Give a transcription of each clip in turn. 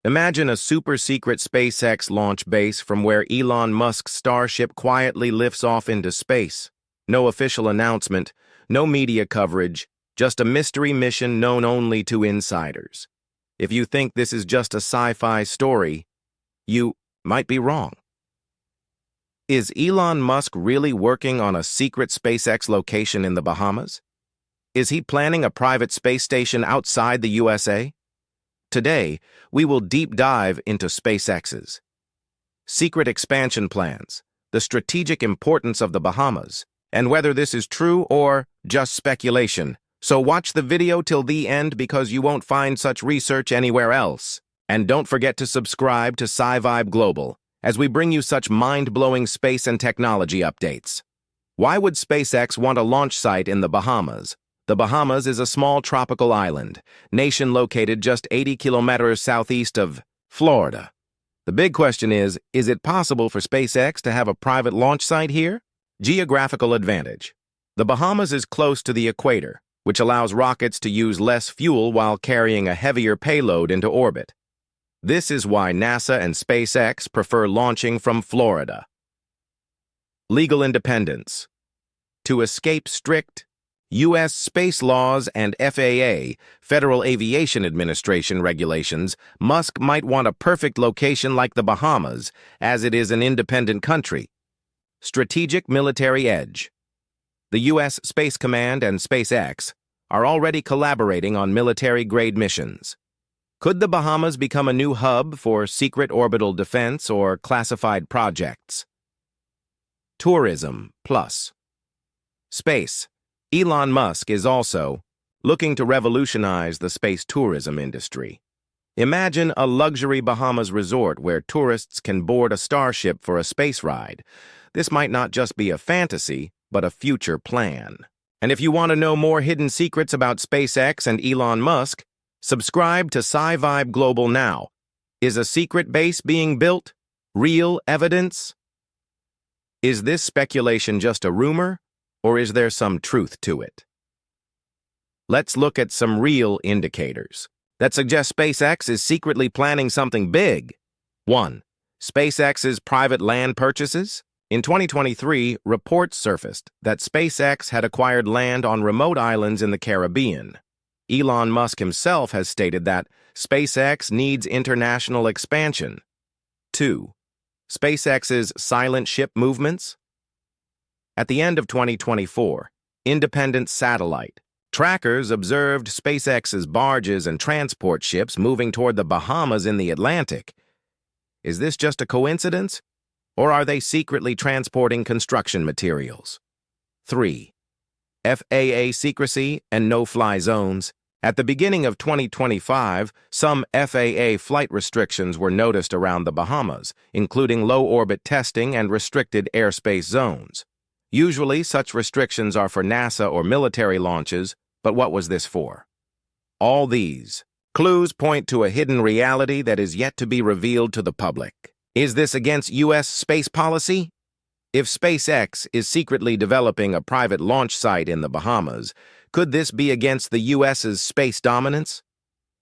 Imagine a super-secret SpaceX launch base from where Elon Musk's Starship quietly lifts off into space. No official announcement, no media coverage, just a mystery mission known only to insiders. If you think this is just a sci-fi story, you might be wrong. Is Elon Musk really working on a secret SpaceX location in the Bahamas? Is he planning a private space station outside the USA? Today, we will deep dive into SpaceX's secret expansion plans, the strategic importance of the Bahamas, and whether this is true or just speculation. So watch the video till the end because you won't find such research anywhere else. And don't forget to subscribe to toScivibe Global as we bring you such mind-blowing space and technology updates. Why would SpaceX want a launch site in the Bahamas? The Bahamas is a small tropical island, nation located just 80 kilometers southeast of Florida. The big question is it possible for SpaceX to have a private launch site here? Geographical advantage. The Bahamas is close to the equator, which allows rockets to use less fuel while carrying a heavier payload into orbit. This is why NASA and SpaceX prefer launching from Florida. Legal independence. To escape strict U.S. space laws and FAA, Federal Aviation Administration regulations, Musk might want a perfect location like the Bahamas, as it is an independent country. Strategic military edge. The U.S. Space Command and SpaceX are already collaborating on military-grade missions. Could the Bahamas become a new hub for secret orbital defense or classified projects? Tourism plus. Space. Elon Musk is also looking to revolutionize the space tourism industry. Imagine a luxury Bahamas resort where tourists can board a Starship for a space ride. This might not just be a fantasy, but a future plan. And if you want to know more hidden secrets about SpaceX and Elon Musk, subscribe to toScivibe Global now. Is a secret base being built? Real evidence? Is this speculation just a rumor? Or is there some truth to it? Let's look at some real indicators that suggest SpaceX is secretly planning something big. 1. SpaceX's private land purchases. In 2023, reports surfaced that SpaceX had acquired land on remote islands in the Caribbean. Elon Musk himself has stated that SpaceX needs international expansion. 2. SpaceX's silent ship movements. At the end of 2024, independent satellite trackers observed SpaceX's barges and transport ships moving toward the Bahamas in the Atlantic. Is this just a coincidence, or are they secretly transporting construction materials? 3. FAA secrecy and no-fly zones. At the beginning of 2025, some FAA flight restrictions were noticed around the Bahamas, including low-orbit testing and restricted airspace zones. Usually, such restrictions are for NASA or military launches, but what was this for? All these clues point to a hidden reality that is yet to be revealed to the public. Is this against U.S. space policy? If SpaceX is secretly developing a private launch site in the Bahamas, could this be against the U.S.'s space dominance?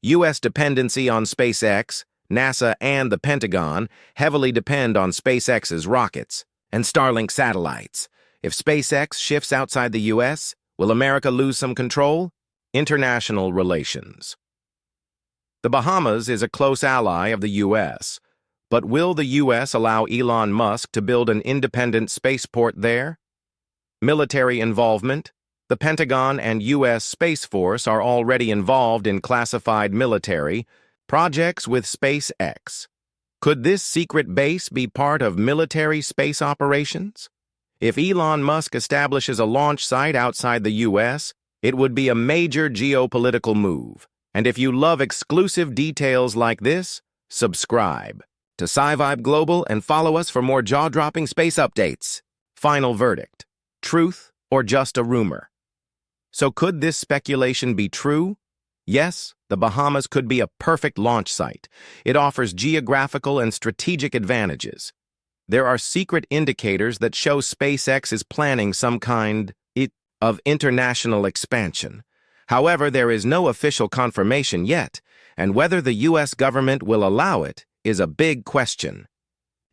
U.S. dependency on SpaceX, NASA, and the Pentagon heavily depend on SpaceX's rockets and Starlink satellites. If SpaceX shifts outside the U.S., will America lose some control? International relations. The Bahamas is a close ally of the U.S., but will the U.S. allow Elon Musk to build an independent spaceport there? Military involvement. The Pentagon and U.S. Space Force are already involved in classified military projects with SpaceX. Could this secret base be part of military space operations? If Elon Musk establishes a launch site outside the U.S., it would be a major geopolitical move. And if you love exclusive details like this, subscribe to toScivibe Global and follow us for more jaw-dropping space updates. Final verdict: truth or just a rumor? So could this speculation be true? Yes, the Bahamas could be a perfect launch site. It offers geographical and strategic advantages. There are secret indicators that show SpaceX is planning some kind of international expansion. However, there is no official confirmation yet, and whether the U.S. government will allow it is a big question.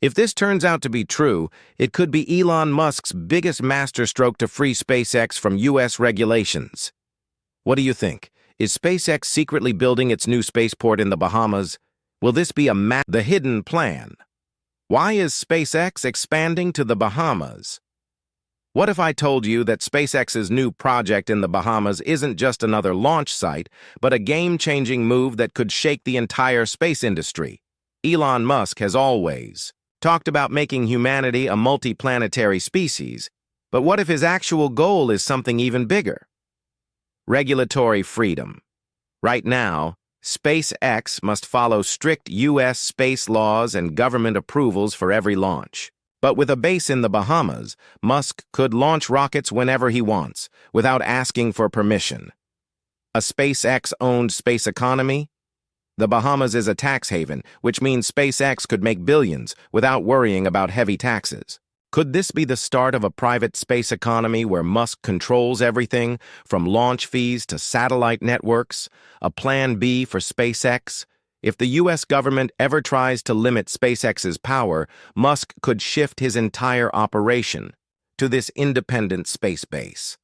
If this turns out to be true, it could be Elon Musk's biggest masterstroke to free SpaceX from U.S. regulations. What do you think? Is SpaceX secretly building its new spaceport in the Bahamas? Will this be the hidden plan? Why is SpaceX expanding to the Bahamas? What if I told you that SpaceX's new project in the Bahamas isn't just another launch site, but a game-changing move that could shake the entire space industry? Elon Musk has always talked about making humanity a multiplanetary species, but what if his actual goal is something even bigger? Regulatory freedom. Right now, SpaceX must follow strict U.S. space laws and government approvals for every launch. But with a base in the Bahamas, Musk could launch rockets whenever he wants, without asking for permission. A SpaceX-owned space economy? The Bahamas is a tax haven, which means SpaceX could make billions without worrying about heavy taxes. Could this be the start of a private space economy where Musk controls everything, from launch fees to satellite networks? A plan B for SpaceX? If the U.S. government ever tries to limit SpaceX's power, Musk could shift his entire operation to this independent space base.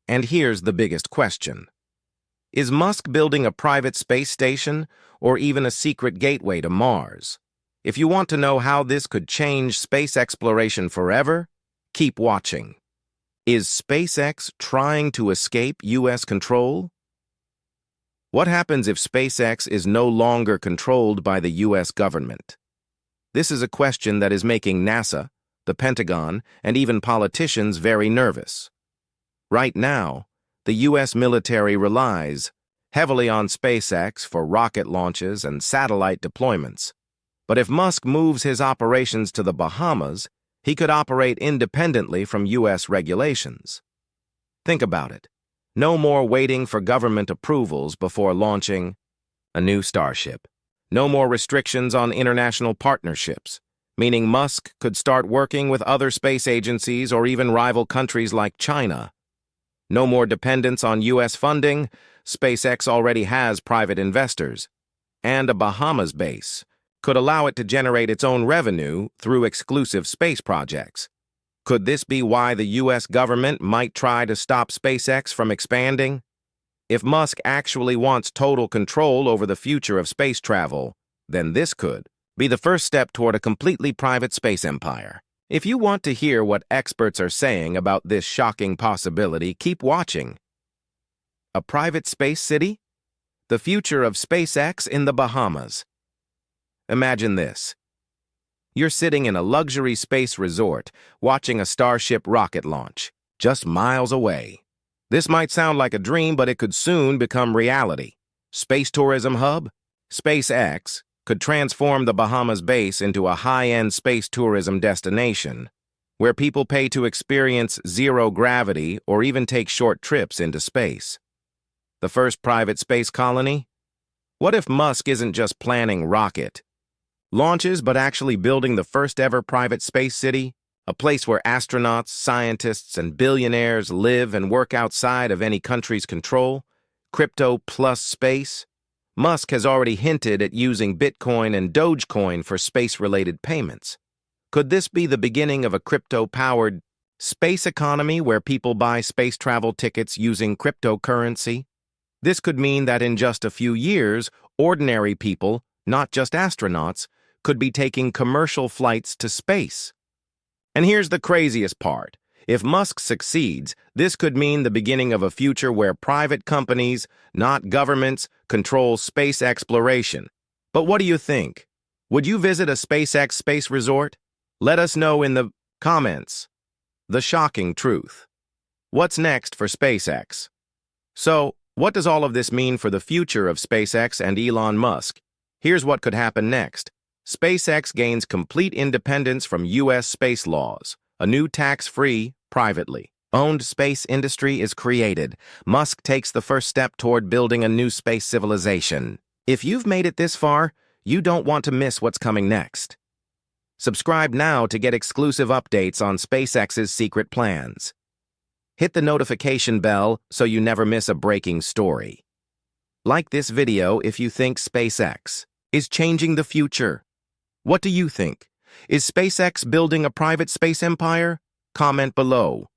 And here's the biggest question. Is Musk building a private space station or even a secret gateway to Mars? If you want to know how this could change space exploration forever, keep watching. Is SpaceX trying to escape U.S. control? What happens if SpaceX is no longer controlled by the U.S. government? This is a question that is making NASA, the Pentagon, and even politicians very nervous. Right now, the U.S. military relies heavily on SpaceX for rocket launches and satellite deployments. But if Musk moves his operations to the Bahamas, he could operate independently from U.S. regulations. Think about it. No more waiting for government approvals before launching a new Starship. No more restrictions on international partnerships, meaning Musk could start working with other space agencies or even rival countries like China. No more dependence on U.S. funding. SpaceX already has private investors. And a Bahamas base could allow it to generate its own revenue through exclusive space projects. Could this be why the U.S. government might try to stop SpaceX from expanding? If Musk actually wants total control over the future of space travel, then this could be the first step toward a completely private space empire. If you want to hear what experts are saying about this shocking possibility, keep watching. A private space city? The future of SpaceX in the Bahamas. Imagine this. You're sitting in a luxury space resort, watching a Starship rocket launch, just miles away. This might sound like a dream, but it could soon become reality. Space tourism hub? SpaceX could transform the Bahamas base into a high-end space tourism destination, where people pay to experience zero gravity or even take short trips into space. The first private space colony? What if Musk isn't just planning rocket launches, but actually building the first-ever private space city? A place where astronauts, scientists, and billionaires live and work outside of any country's control? Crypto plus space? Musk has already hinted at using Bitcoin and Dogecoin for space-related payments. Could this be the beginning of a crypto-powered space economy where people buy space travel tickets using cryptocurrency? This could mean that in just a few years, ordinary people, not just astronauts, could be taking commercial flights to space. And here's the craziest part. If Musk succeeds, this could mean the beginning of a future where private companies, not governments, control space exploration. But what do you think? Would you visit a SpaceX space resort? Let us know in the comments. The shocking truth. What's next for SpaceX? So, what does all of this mean for the future of SpaceX and Elon Musk? Here's what could happen next. SpaceX gains complete independence from U.S. space laws. A new tax-free, privately owned space industry is created. Musk takes the first step toward building a new space civilization. If you've made it this far, you don't want to miss what's coming next. Subscribe now to get exclusive updates on SpaceX's secret plans. Hit the notification bell so you never miss a breaking story. Like this video if you think SpaceX is changing the future. What do you think? Is SpaceX building a private space empire? Comment below.